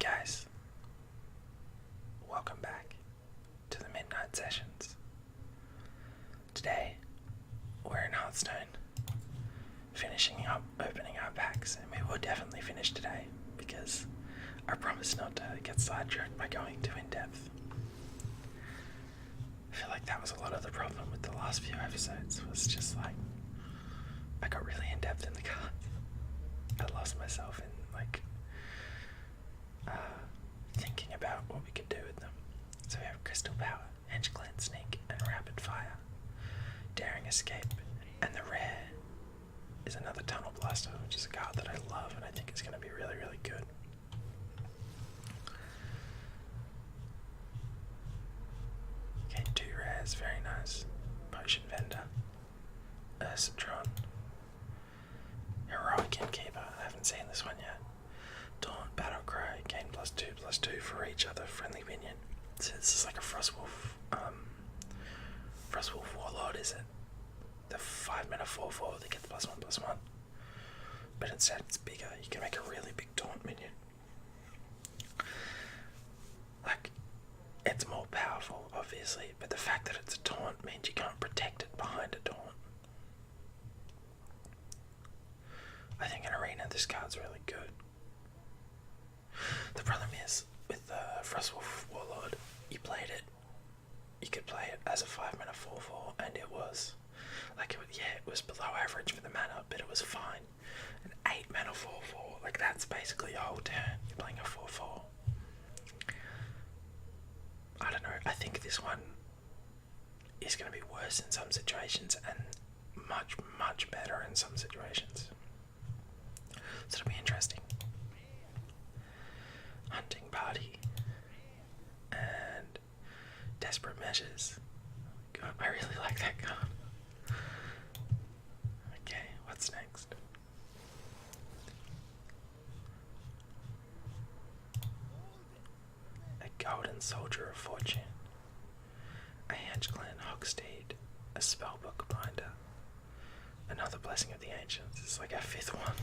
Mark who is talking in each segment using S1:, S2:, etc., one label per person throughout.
S1: guys, welcome back to the Midnight Sessions. Today, we're in Hearthstone, finishing up opening our packs, and we will definitely finish today because I promise not to get sidetracked by going too in-depth. I feel like that was a lot of the problem with the last few episodes, was just like, I got really in-depth in the cards. I lost myself in thinking about what we could do with them. So we have Crystal Power, Henge Clan Sneak, and Rapid Fire, Daring Escape, and the rare is another Tunnel Blaster, which is a card that I love and I think is going to be really, really good. Okay, 2 rares, very nice. Potion Vendor, Ursatron, Heroic Innkeeper, I haven't seen this one yet. Taunt, Battlecry, gain +2/+2 for each other friendly minion. So this is like a Frostwolf Warlord, is it? The 5-mana 4/4 that gets +1/+1. But instead it's bigger, you can make a really big taunt minion. Like, it's more powerful, obviously, but the fact that it's a taunt means you can't protect it behind a taunt. I think in Arena this card's really good. The problem is, with the Frostwolf Warlord, you could play it as a 5-mana 4/4, and it was, it was below average for the mana, but it was fine. An 8-mana 4/4, that's basically a whole turn, you're playing a 4/4. I don't know, I think this one is going to be worse in some situations, and much, much better in some situations. So it'll be interesting. Hunting Party and Desperate Measures. God, I really like that card. Okay, what's next? A Golden Soldier of Fortune, a Henge Clan Hogsteed, a Spellbook Binder, another Blessing of the Ancients. It's like our 5th one.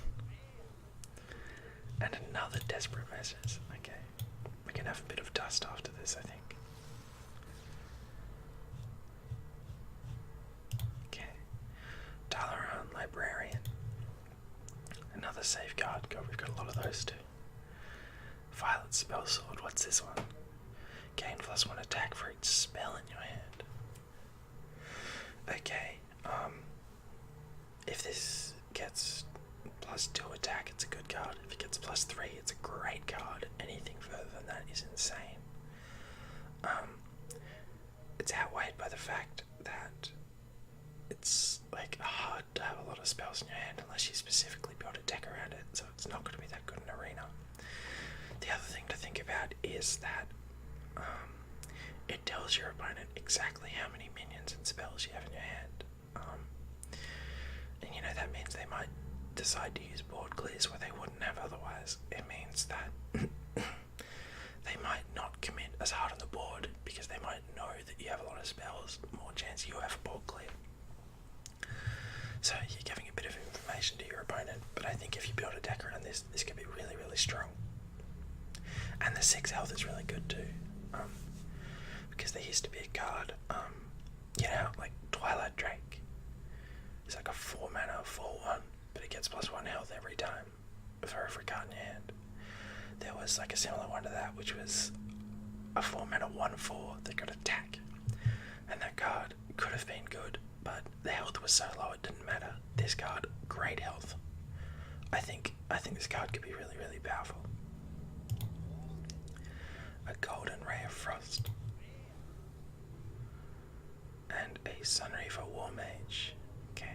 S1: And another Desperate Measures. Okay. We can have a bit of dust after this, I think. Okay. Dalaran Librarian. Another Safeguard. God, we've got a lot of those too. Violet Spellsword. What's this one? Gain +1 attack for each spell in your hand. Okay. If this gets +2 attack, it's a good card. If it gets +3, it's a great card. Anything further than that is insane. It's outweighed by the fact that it's hard to have a lot of spells in your hand unless you specifically build a deck around it, so it's not going to be that good in Arena. The other thing to think about is that it tells your opponent exactly how many minions and spells you have in your hand. And that means they might decide to use board clears where they wouldn't have otherwise. It means that they might not commit as hard on the board because they might know that you have a lot of spells, more chance you have a board clear. So you're giving a bit of information to your opponent, but I think if you build a deck around this could be really, really strong. And the 6 health is really good too, because there used to be a card, like Twilight Drake. It's like a 4-mana 4/1, but it gets +1 health every time for every card in your hand. There was a similar one to that, which was a 4-mana 1/4 that could attack, and that card could have been good, but the health was so low it didn't matter. This card, great health. I think this card could be really, really powerful. A Golden Ray of Frost and a Sunreaver War Mage. Okay.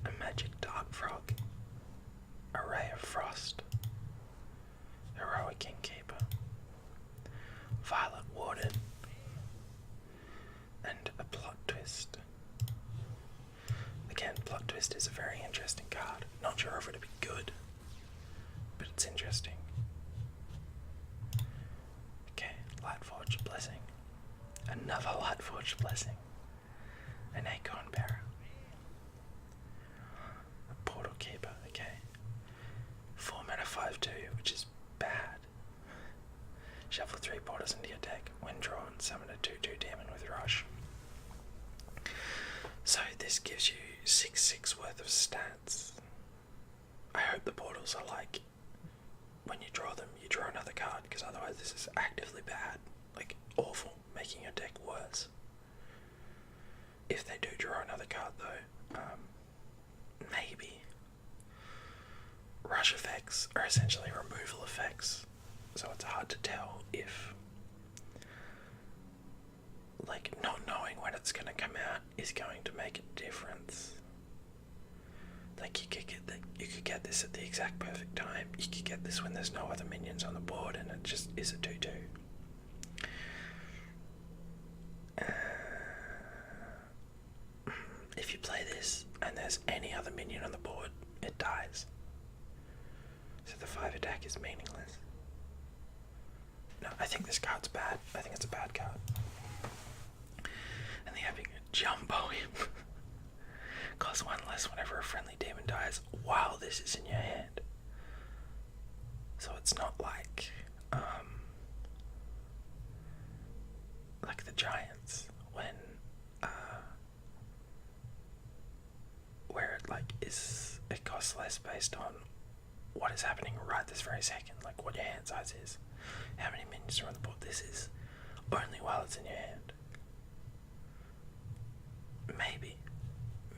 S1: A Magic Dark Frog, a Ray of Frost, Heroic Innkeeper, Violet Warden, and a Plot Twist. Again, Plot Twist is a very interesting card. Not sure if it'll be good, Another Lightforged Blessing. An Acorn Bearer. A Portal Keeper, okay. 4 mana 5/2, which is bad. Shuffle 3 portals into your deck. When drawn, summon a 2/2 demon with Rush. So this gives you 6/6 worth of stats. I hope the portals are like, when you draw them, you draw another card, because otherwise this is actively bad. Like, awful, making your deck worse. If they do draw another card though, maybe. Rush effects are essentially removal effects, so it's hard to tell if, like, not knowing when it's going to come out is going to make a difference. Like, you could get this at the exact perfect time. You could get this when there's no other minions on the board and it just is a 2/2. If you play this and there's any other minion on the board, it dies. So the 5 attack is meaningless. No, I think this card's bad. I think it's a bad card. And the epic Jumbo Imp. Costs 1 less whenever a friendly demon dies while this is in your hand. So it's not like the Giants when where it costs less based on what is happening right this very second, like what your hand size is, how many minions are on the board. This is only while it's in your hand.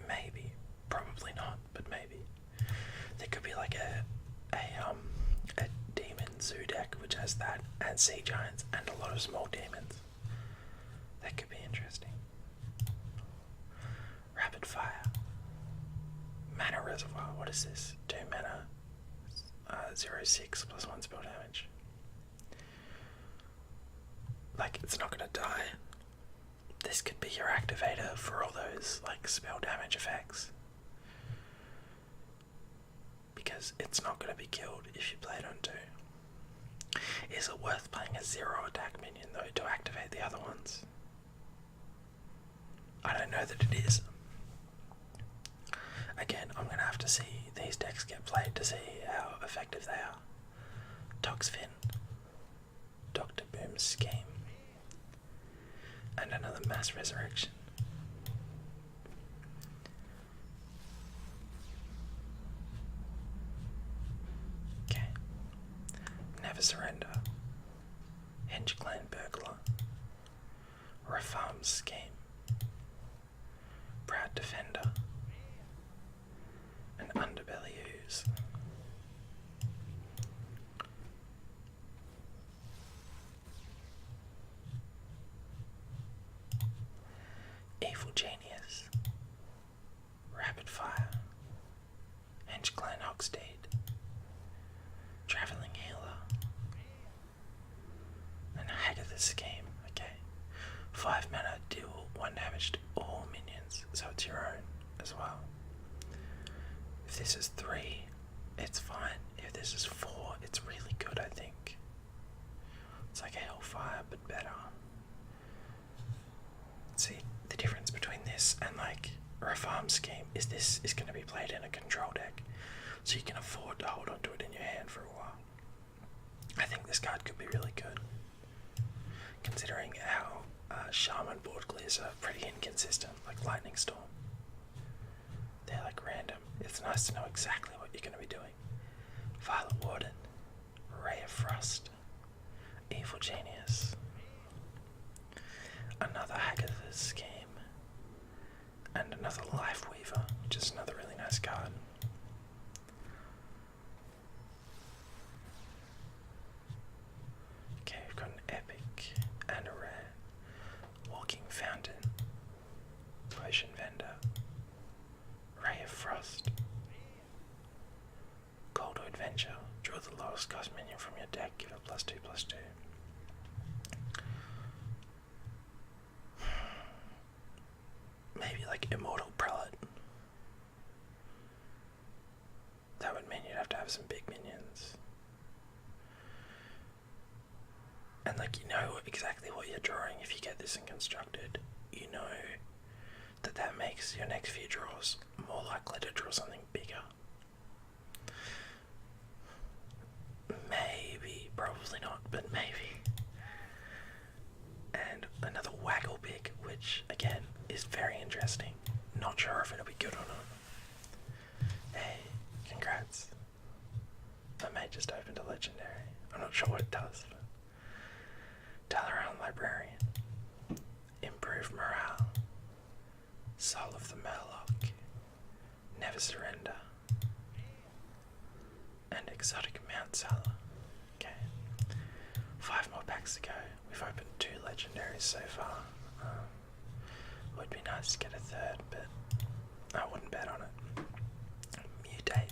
S1: Maybe, probably not, but maybe. There could be like a demon zoo deck which has that and sea giants and a lot of small demons. That could be interesting. Rapid Fire. Mana Reservoir. What is this? 2 mana, 0/6 plus 1 spell damage. Like, it's not gonna die. This could be your activator for all those like spell damage effects, because it's not going to be killed if you play it on 2. Is it worth playing a 0 attack minion though to activate the other ones? I don't know that it is. Again, I'm going to have to see these decks get played to see how effective they are. Toxfin, Dr. Boom's Scheme, and another Mass Resurrection. Okay. Never Surrender. Henge Clan Burglar. Reform Scheme. Proud Defender. And Underbelly Ooze. Evil Genius. Rapid Fire. Henge Clan Hogsdeed. Travelling Healer. And Hagatha's Scheme. Okay. 5 mana, deal 1 damage to all minions, so it's your own as well. If this is 3, it's fine. If this is 4, it's really good, I think. It's like a Hellfire, but better. See, the difference between this and like a farm scheme is this is going to be played in a control deck, so you can afford to hold onto it in your hand for a while. I think this card could be really good, considering how Shaman board clears are pretty inconsistent, like Lightning Storm. They're like random. It's nice to know exactly what you're going to be doing. Violet Warden, Ray of Frost, Evil Genius, another Hagatha's Scheme, and another Life Weaver, which is another really nice card. Okay, we've got an epic and a rare. Walking Fountain, Potion Vendor, Ray of Frost, Call to Adventure. Draw the lowest cost minion from your deck, give it +2/+2. Maybe like Immortal Prelate. That would mean you'd have to have some big minions. And like, you know exactly what you're drawing if you get this in construct. makes your next few draws more likely to draw something bigger. Maybe, probably not, but maybe. And another waggle pick, which again is very interesting. Not sure if it'll be good or not. Hey, congrats. My mate just opened a legendary. I'm not sure what it does, but Dalaran Librarian. Improve morale. Soul of the Murloc. Never surrender. And exotic Mount Sala. Okay. 5 more packs to go. We've opened 2 legendaries so far. Would be nice to get a third, but I wouldn't bet on it. Mutate.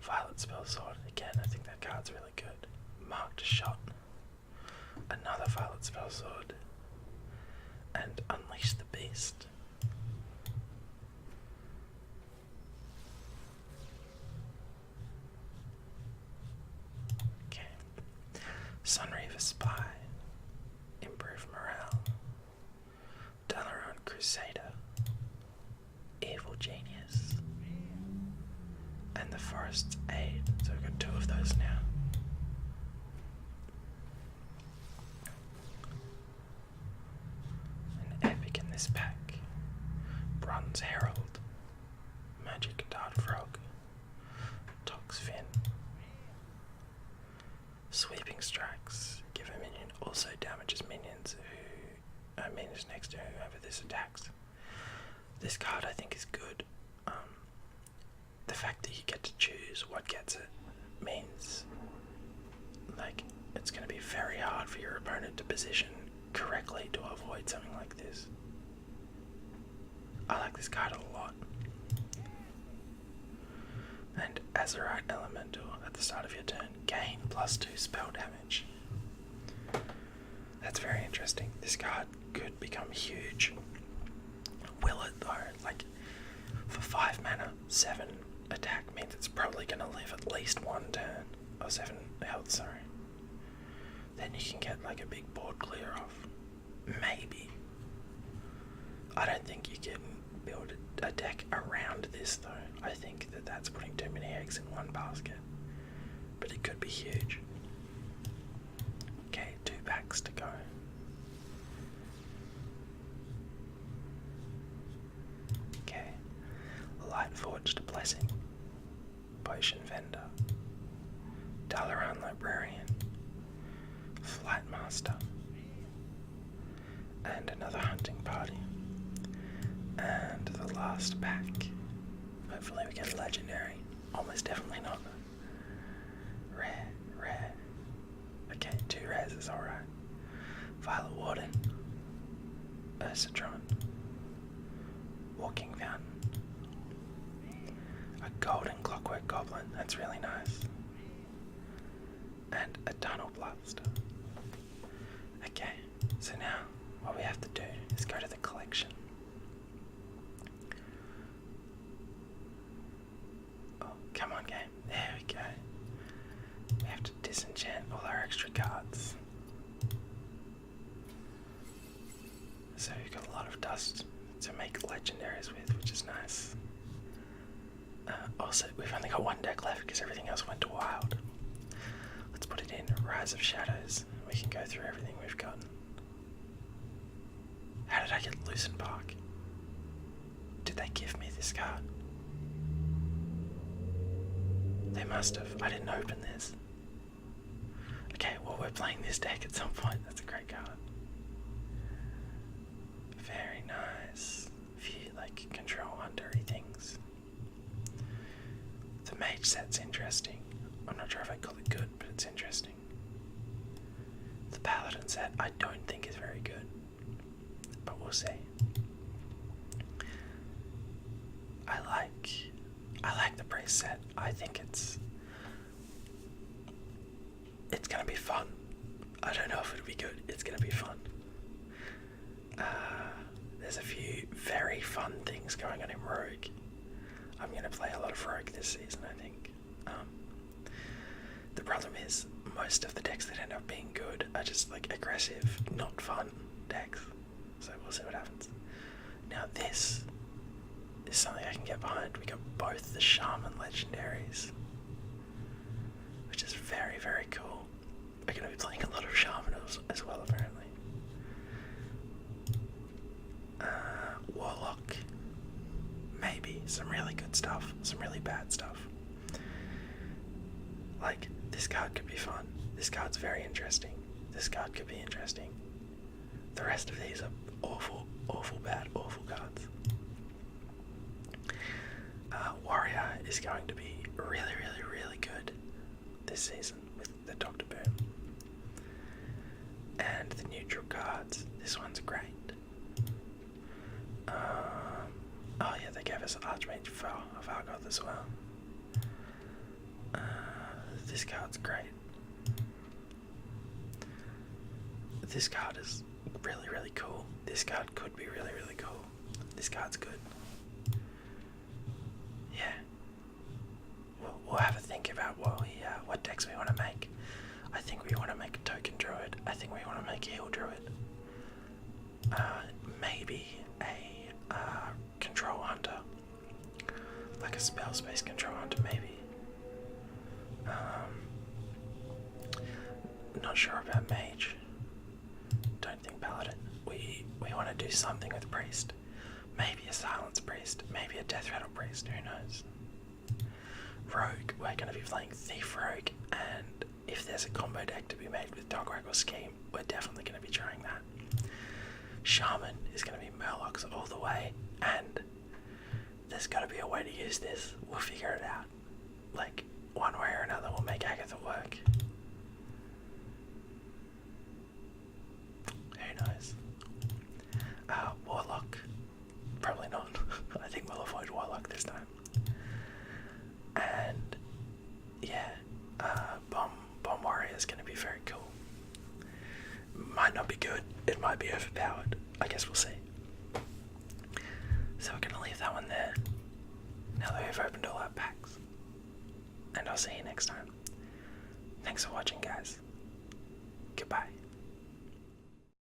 S1: Violet Spellsword. Again, I think that card's really good. Marked Shot. Another Violet Spellsword. And Unleash the Beast. Okay. Sunreaver Spy. Improve morale. Dalaran Crusader. Evil Genius. And the Forest's Aid. So we've got 2 of those now. An epic in this pack. Bronze Herald. Magic Dart Frog. Toxfin. Sweeping Strikes. Give a minion also damages minions minions next to whoever this attacks. This card I think is good. The fact that you get to choose what gets it means like it's going to be very hard for your opponent to position correctly to avoid something like this. I like this card a lot. And Azurite Elemental at the start of your turn, gain +2 spell damage. That's very interesting. This card could become huge. Will it though? Like, for 5 mana, 7 attack means it's probably going to live at least 1 turn. Or 7 health, sorry. Then you can get like a big board clear off. Maybe. I don't think you can build a deck around this though. I think that that's putting too many eggs in one basket. But it could be huge. Okay, 2 packs to go. Okay. Lightforged Blessing. Potion Vendor. Dalaran Librarian. Flight Master. And another Hunting Party. And the last pack. Hopefully we get a legendary. Almost definitely not. Rare, rare. Okay, 2 rares is alright. Violet Warden. Ursatron. Walking Fountain. A Golden Clockwork Goblin, that's really nice. And a Tunnel Blaster. Okay, so now what we have to do is go to the collection. Oh, come on game, there we go. We have to disenchant all our extra cards. So we've got a lot of dust to make legendaries with, which is nice. Also, we've only got 1 deck left because everything else went to wild. Let's put it in Rise of Shadows. We can go through everything we've gotten. How did I get Lucent Bark? Did they give me this card? They must have. I didn't open this. Okay, well we're playing this deck at some point. That's a great card. Very nice. Few like control hunter-y things. The mage set's interesting. I'm not sure if I call it good, but it's interesting. The paladin set I don't think is very good, but we'll see. I like the priest set. I think it's gonna be fun. I don't know if it'll be good. It's gonna be fun. There's a few very fun things going on in Rogue. I'm going to play a lot of Rogue this season, I think. The problem is, most of the decks that end up being good are just like aggressive, not fun decks. So we'll see what happens. Now this is something I can get behind. We got both the Shaman legendaries, which is very, very cool. We're going to be playing a lot of Shaman as well, apparently. Warlock. Maybe. Some really good stuff. Some really bad stuff. Like, this card could be fun. This card's very interesting. This card could be interesting. The rest of these are awful, awful bad, awful cards. Warrior is going to be really, really, really good this season with the Dr. Boom. And the neutral cards, this one's great. Oh yeah, they gave us Archmage Vargoth as well. This card's great. This card is really, really cool. This card could be really, really cool. This card's good. Yeah. We'll have a think about what decks we want to make. I think we want to make a token druid. I think we want to make a heal druid. Maybe a control hunter. Like a spell space control hunter, maybe. Not sure about mage. Don't think paladin. We want to do something with priest. Maybe a silence priest. Maybe a death rattle priest. Who knows? Rogue. We're going to be playing thief rogue, and if there's a combo deck to be made with Dograg or Scheme, we're definitely going to be trying that. Shaman is going to be Murlocs all the way, and there's got to be a way to use this. We'll figure it out. Like, one way or another, we'll make Agatha work. Who knows? Warlock. Probably not. I think we'll avoid Warlock this time. And yeah, Bomb Warrior is going to be very cool. Might not be good. It might be overpowered. I guess we'll see. So we're going to leave that one there. Now that we've opened all our packs. And I'll see you next time. Thanks for watching, guys. Goodbye.